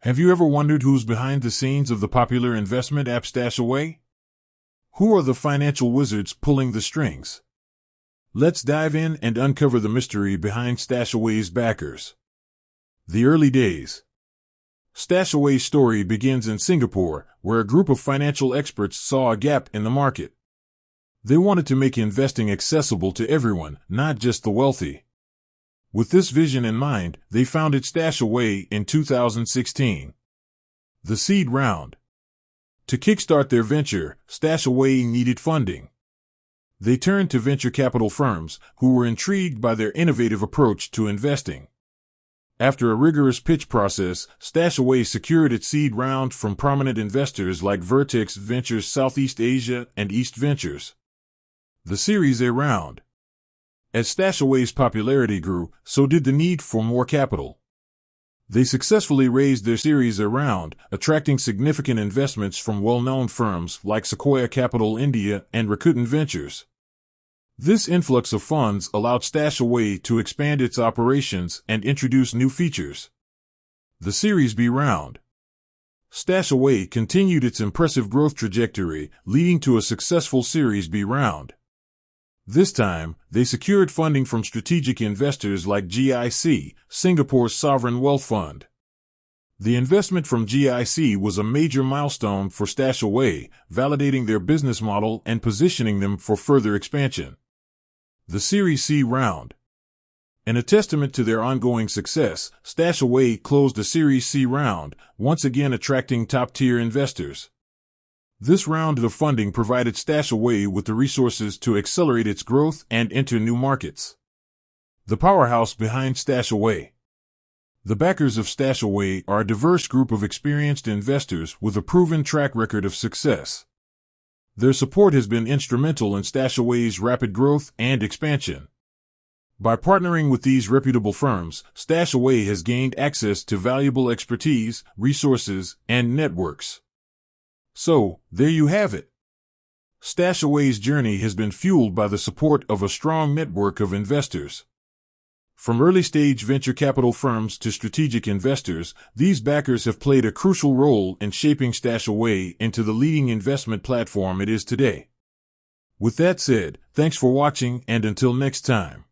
Have you ever wondered who's behind the scenes of the popular investment app StashAway? Who are the financial wizards pulling the strings? Let's dive in and uncover the mystery behind StashAway's backers. The early days. StashAway's story begins in Singapore, where a group of financial experts saw a gap in the market. They wanted to make investing accessible to everyone, not just the wealthy. With this vision in mind, they founded StashAway in 2016. The seed round. To kickstart their venture, StashAway needed funding. They turned to venture capital firms, who were intrigued by their innovative approach to investing. After a rigorous pitch process, StashAway secured its seed round from prominent investors like Vertex Ventures Southeast Asia and East Ventures. The Series A round. As StashAway's popularity grew, so did the need for more capital. They successfully raised their Series A round, attracting significant investments from well-known firms like Sequoia Capital India and Rakuten Ventures. This influx of funds allowed StashAway to expand its operations and introduce new features. The Series B round. StashAway continued its impressive growth trajectory, leading to a successful Series B round. This time, they secured funding from strategic investors like GIC, Singapore's sovereign wealth fund. The investment from GIC was a major milestone for StashAway, validating their business model and positioning them for further expansion. The Series C round. In a testament to their ongoing success, StashAway closed the Series C round, once again attracting top-tier investors. This round of funding provided StashAway with the resources to accelerate its growth and enter new markets. The powerhouse behind StashAway. The backers of StashAway are a diverse group of experienced investors with a proven track record of success. Their support has been instrumental in StashAway's rapid growth and expansion. By partnering with these reputable firms, StashAway has gained access to valuable expertise, resources, and networks. So, there you have it. StashAway's journey has been fueled by the support of a strong network of investors. From early-stage venture capital firms to strategic investors, these backers have played a crucial role in shaping StashAway into the leading investment platform it is today. With that said, thanks for watching, and until next time.